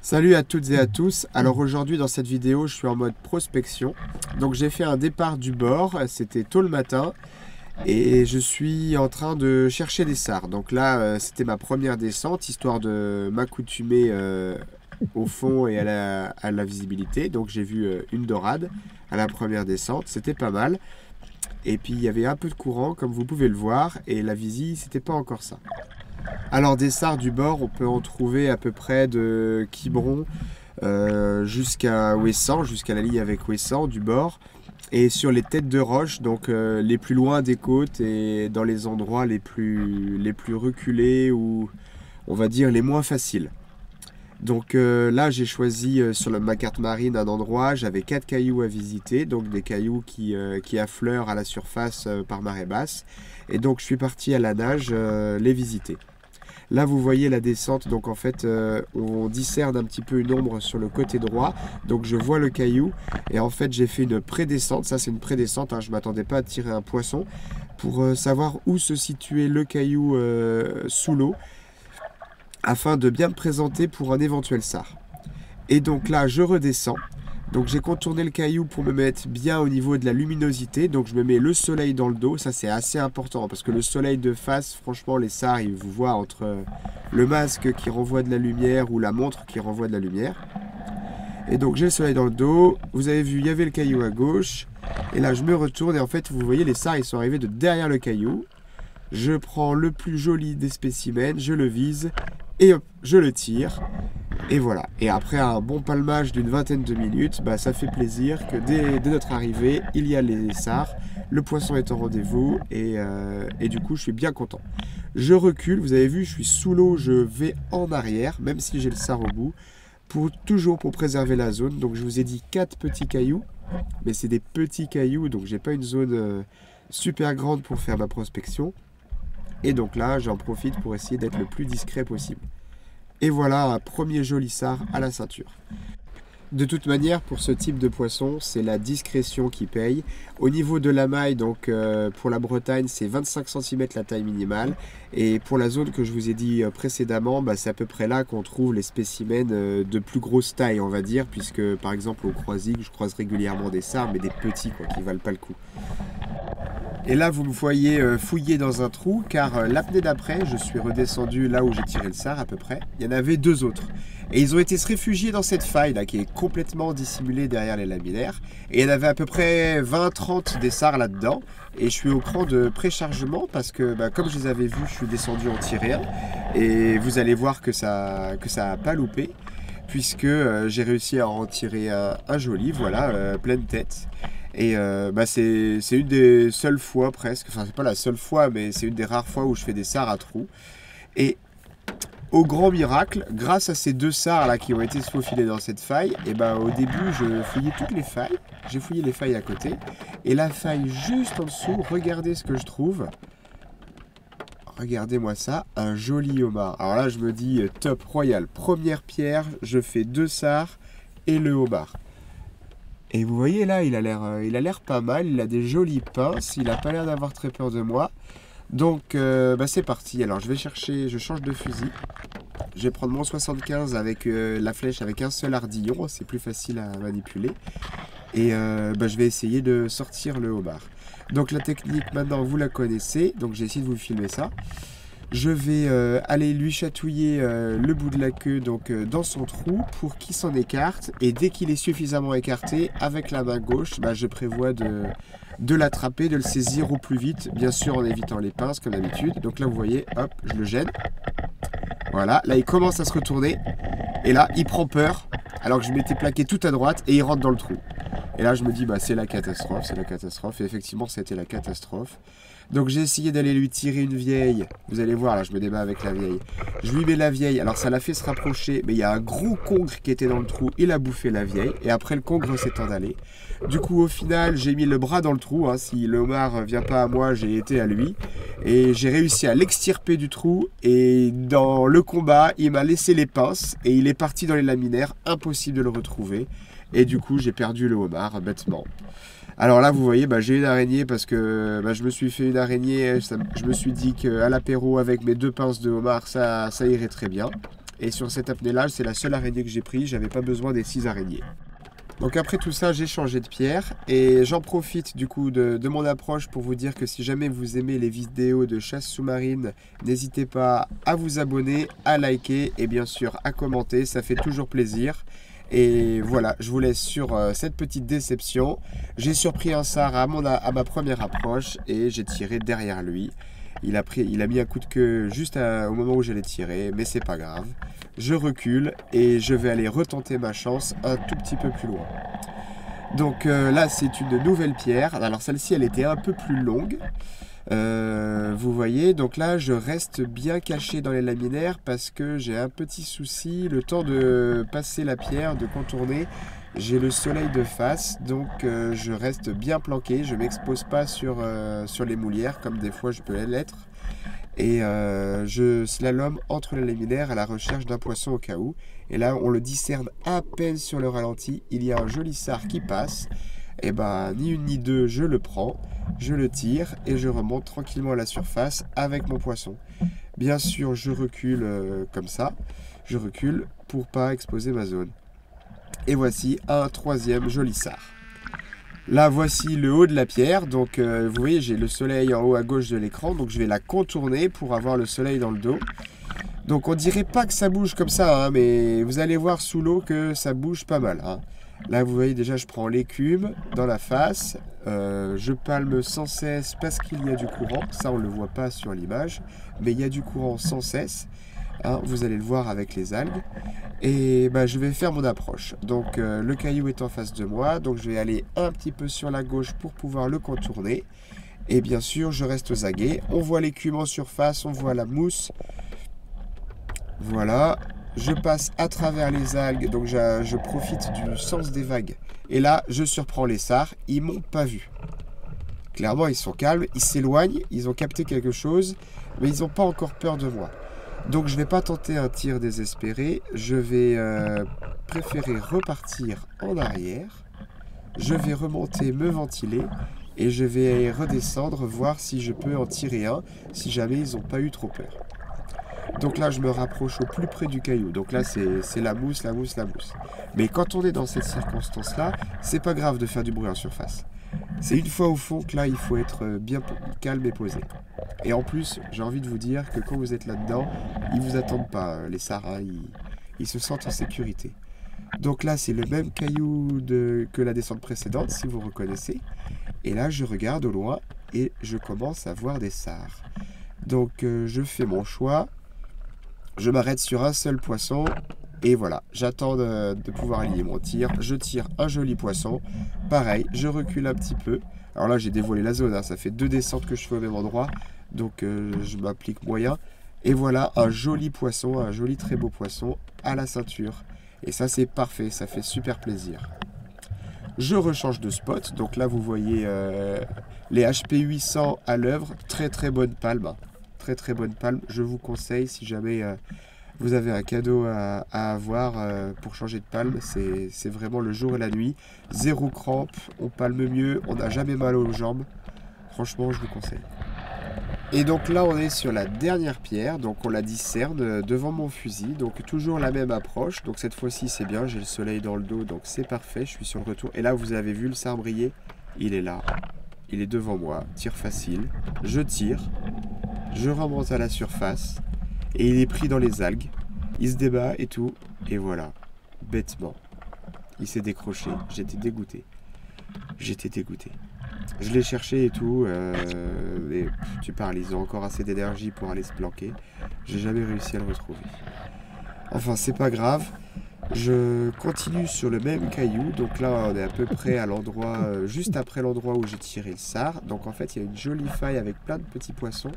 Salut à toutes et à tous. Alors aujourd'hui dans cette vidéo je suis en mode prospection. Donc j'ai fait un départ du bord, c'était tôt le matin et je suis en train de chercher des sars. Donc là c'était ma première descente histoire de m'accoutumer au fond et à la visibilité. Donc j'ai vu une dorade à la première descente, c'était pas mal. Et puis il y avait un peu de courant comme vous pouvez le voir et la visie c'était pas encore ça. Alors des sars du bord, on peut en trouver à peu près de Quiberon jusqu'à Ouessant, jusqu'à la ligne avec Ouessant du bord. Et sur les têtes de roche, donc les plus loin des côtes et dans les endroits les plus reculés ou on va dire les moins faciles. Donc là j'ai choisi sur ma carte marine un endroit, j'avais 4 cailloux à visiter, donc des cailloux qui affleurent à la surface par marée basse. Et donc je suis parti à la nage les visiter. Là, vous voyez la descente, donc en fait, on discerne un petit peu une ombre sur le côté droit. Donc je vois le caillou et en fait, j'ai fait une pré-descente. Ça, c'est une pré-descente, hein, je ne m'attendais pas à tirer un poisson pour savoir où se situait le caillou sous l'eau afin de bien me présenter pour un éventuel sard. Et donc là, je redescends. Donc j'ai contourné le caillou pour me mettre bien au niveau de la luminosité. Donc je me mets le soleil dans le dos. Ça c'est assez important parce que le soleil de face, franchement les sars ils vous voient entre le masque qui renvoie de la lumière ou la montre qui renvoie de la lumière. Et donc j'ai le soleil dans le dos. Vous avez vu, il y avait le caillou à gauche. Et là je me retourne et en fait vous voyez les sars ils sont arrivés de derrière le caillou. Je prends le plus joli des spécimens, je le vise et hop, je le tire. Et voilà. Et après un bon palmage d'une vingtaine de minutes, bah, ça fait plaisir que dès notre arrivée, il y a les sars, le poisson est au rendez-vous et du coup je suis bien content. Je recule, vous avez vu, je suis sous l'eau, je vais en arrière, même si j'ai le sars au bout, toujours pour préserver la zone. Donc je vous ai dit 4 petits cailloux, mais c'est des petits cailloux, donc j'ai pas une zone super grande pour faire ma prospection. Et donc là, j'en profite pour essayer d'être le plus discret possible. Et voilà un premier joli sard à la ceinture. De toute manière, pour ce type de poisson, c'est la discrétion qui paye. Au niveau de la maille, donc pour la Bretagne, c'est 25 cm la taille minimale. Et pour la zone que je vous ai dit précédemment, bah, c'est à peu près là qu'on trouve les spécimens de plus grosse taille, on va dire. Puisque par exemple au Croisic, je croise régulièrement des sards, mais des petits quoi, qui valent pas le coup. Et là, vous me voyez fouiller dans un trou, car l'apnée d'après, je suis redescendu là où j'ai tiré le sard à peu près. Il y en avait 2 autres. Et ils ont été se réfugier dans cette faille là, qui est complètement dissimulée derrière les laminaires. Et il y en avait à peu près 20-30 des sards là-dedans. Et je suis au cran de préchargement parce que, bah, comme je les avais vus, je suis descendu en tirer un. Et vous allez voir que ça a pas loupé. Puisque j'ai réussi à en tirer un joli, voilà, pleine tête. Et bah c'est une des seules fois presque, enfin c'est pas la seule fois, mais c'est une des rares fois où je fais des sars à trous. Et au grand miracle, grâce à ces 2 sars là qui ont été se faufiler dans cette faille, et bah au début je fouillais toutes les failles, j'ai fouillé les failles à côté, et la faille juste en dessous, regardez ce que je trouve. Regardez-moi ça, un joli homard. Alors là je me dis top royal, première pierre, je fais 2 sars et le homard. Et vous voyez là, il a l'air pas mal, il a des jolies pinces, il a pas l'air d'avoir très peur de moi. Donc bah c'est parti, alors je vais chercher, je change de fusil. Je vais prendre mon 75 avec la flèche avec un seul ardillon, c'est plus facile à manipuler. Et bah, je vais essayer de sortir le homard. Donc la technique maintenant vous la connaissez, donc j'ai essayé de vous filmer ça. Je vais aller lui chatouiller le bout de la queue donc, dans son trou pour qu'il s'en écarte. Et dès qu'il est suffisamment écarté, avec la main gauche, bah, je prévois de l'attraper, de le saisir au plus vite. Bien sûr en évitant les pinces comme d'habitude. Donc là vous voyez, hop, je le gêne. Voilà, là il commence à se retourner. Et là il prend peur alors que je m'étais plaqué tout à droite et il rentre dans le trou. Et là je me dis bah c'est la catastrophe, c'est la catastrophe. Et effectivement c'était la catastrophe. Donc j'ai essayé d'aller lui tirer une vieille. Vous allez voir, là je me débat avec la vieille. Je lui mets la vieille, alors ça l'a fait se rapprocher. Mais il y a un gros congre qui était dans le trou. Il a bouffé la vieille. Et après le congre s'est en allé. Du coup au final j'ai mis le bras dans le trou. Hein. Si le homard vient pas à moi, j'ai été à lui. Et j'ai réussi à l'extirper du trou. Et dans le combat, il m'a laissé les pinces. Et il est parti dans les laminaires. Impossible de le retrouver. Et du coup j'ai perdu le homard bêtement. Alors là, vous voyez, bah, j'ai une araignée parce que bah, je me suis fait une araignée. Je me suis dit qu'à l'apéro, avec mes 2 pinces de homard, ça irait très bien. Et sur cette apnée-là, c'est la seule araignée que j'ai prise. J'avais pas besoin des 6 araignées. Donc après tout ça, j'ai changé de pierre et j'en profite du coup de mon approche pour vous dire que si jamais vous aimez les vidéos de chasse sous-marine, n'hésitez pas à vous abonner, à liker et bien sûr à commenter, ça fait toujours plaisir. Et voilà, je vous laisse sur cette petite déception. J'ai surpris un sard à ma première approche et j'ai tiré derrière lui. Il a mis un coup de queue juste au moment où j'allais tirer, mais c'est pas grave. Je recule et je vais aller retenter ma chance un tout petit peu plus loin. Donc là, c'est une nouvelle pierre. Alors celle-ci, elle était un peu plus longue. Vous voyez, donc là, je reste bien caché dans les laminaires parce que j'ai un petit souci. Le temps de passer la pierre, de contourner, j'ai le soleil de face, donc je reste bien planqué. Je ne m'expose pas sur les moulières comme des fois je peux l'être. Et je slalom entre les laminaires à la recherche d'un poisson au cas où. Et là, on le discerne à peine sur le ralenti. Il y a un joli sard qui passe. Et ben, ni une ni deux, je le prends, je le tire et je remonte tranquillement à la surface avec mon poisson. Bien sûr, je recule comme ça. Je recule pour pas exposer ma zone. Et voici un troisième joli sard. Là, voici le haut de la pierre. Donc, vous voyez, j'ai le soleil en haut à gauche de l'écran. Donc, je vais la contourner pour avoir le soleil dans le dos. Donc, on dirait pas que ça bouge comme ça, hein, mais vous allez voir sous l'eau que ça bouge pas mal. Hein. Là, vous voyez, déjà, je prends l'écume dans la face. Je palme sans cesse parce qu'il y a du courant. Ça, on ne le voit pas sur l'image. Mais il y a du courant sans cesse. Hein, vous allez le voir avec les algues. Et bah, je vais faire mon approche. Donc le caillou est en face de moi. Donc je vais aller un petit peu sur la gauche pour pouvoir le contourner. Et bien sûr, je reste aux aguets. On voit l'écume en surface, on voit la mousse. Voilà. Je passe à travers les algues. Donc je profite du sens des vagues. Et là, je surprends les sards. Ils m'ont pas vu. Clairement, ils sont calmes. Ils s'éloignent. Ils ont capté quelque chose. Mais ils n'ont pas encore peur de moi. Donc je ne vais pas tenter un tir désespéré, je vais préférer repartir en arrière, je vais remonter, me ventiler et je vais redescendre, voir si je peux en tirer un, si jamais ils n'ont pas eu trop peur. Donc là je me rapproche au plus près du caillou, donc là c'est la mousse, la mousse, la mousse. Mais quand on est dans cette circonstance-là, c'est pas grave de faire du bruit en surface. C'est une fois au fond que là il faut être bien calme et posé. Et en plus, j'ai envie de vous dire que quand vous êtes là-dedans, ils vous attendent pas, les sards, hein, ils se sentent en sécurité. Donc là, c'est le même caillou que la descente précédente, si vous reconnaissez. Et là, je regarde au loin et je commence à voir des sards. Donc, je fais mon choix. Je m'arrête sur un seul poisson. Et voilà, j'attends de pouvoir aligner mon tir. Je tire un joli poisson. Pareil, je recule un petit peu. Alors là, j'ai dévoilé la zone, hein. Ça fait 2 descentes que je fais au même endroit. Donc, je m'applique moyen. Et voilà, un joli poisson, un joli très beau poisson à la ceinture. Et ça, c'est parfait, ça fait super plaisir. Je rechange de spot. Donc là, vous voyez les HP 800 à l'œuvre. Très, très bonne palme. Très, très bonne palme. Je vous conseille, si jamais vous avez un cadeau à avoir pour changer de palme, c'est vraiment le jour et la nuit. Zéro crampe, on palme mieux, on n'a jamais mal aux jambes. Franchement, je vous conseille. Et donc là, on est sur la dernière pierre, donc on la discerne devant mon fusil. Donc toujours la même approche, donc cette fois-ci c'est bien, j'ai le soleil dans le dos, donc c'est parfait, je suis sur le retour. Et là, vous avez vu le sard briller, il est là, il est devant moi, tir facile. Je tire, je remonte à la surface. Et il est pris dans les algues, il se débat et tout, et voilà, bêtement, il s'est décroché, j'étais dégoûté, je l'ai cherché et tout, et tu parles, ils ont encore assez d'énergie pour aller se planquer, j'ai jamais réussi à le retrouver. Enfin, c'est pas grave, je continue sur le même caillou, donc là on est à peu près à l'endroit, juste après l'endroit où j'ai tiré le sard. Donc en fait il y a une jolie faille avec plein de petits poissons.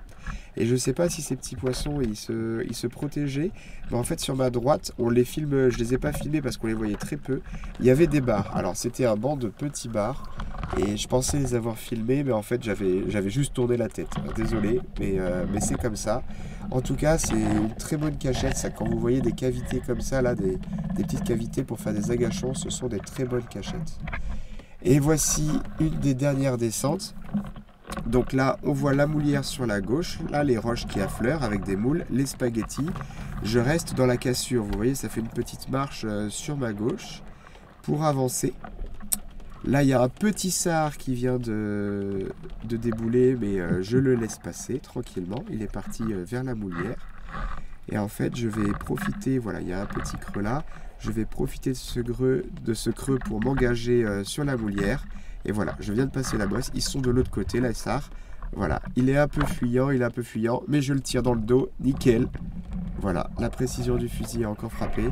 Et je sais pas si ces petits poissons ils se protégeaient, mais en fait sur ma droite, on les filme, je les ai pas filmés parce qu'on les voyait très peu. Il y avait des bars, alors c'était un banc de petits bars, et je pensais les avoir filmés, mais en fait j'avais juste tourné la tête. Désolé, mais c'est comme ça. En tout cas, c'est une très bonne cachette, ça. Quand vous voyez des cavités comme ça, là, des petites cavités pour faire des agachons, ce sont des très bonnes cachettes. Et voici une des dernières descentes. Donc là, on voit la moulière sur la gauche, là les roches qui affleurent avec des moules, les spaghettis. Je reste dans la cassure, vous voyez, ça fait une petite marche sur ma gauche pour avancer. Là, il y a un petit sard qui vient de débouler, mais je le laisse passer tranquillement. Il est parti vers la moulière. Et en fait, je vais profiter, voilà, il y a un petit creux là. Je vais profiter de ce creux pour m'engager sur la moulière. Et voilà, je viens de passer la bosse. Ils sont de l'autre côté, là, sard. Voilà, il est un peu fuyant, mais je le tire dans le dos, nickel. Voilà, la précision du fusil a encore frappé.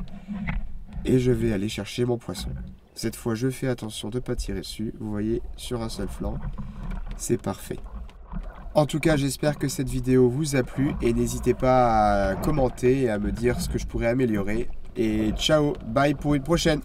Et je vais aller chercher mon poisson. Cette fois, je fais attention de ne pas tirer dessus. Vous voyez, sur un seul flanc, c'est parfait. En tout cas, j'espère que cette vidéo vous a plu. Et n'hésitez pas à commenter et à me dire ce que je pourrais améliorer. Et ciao, bye pour une prochaine.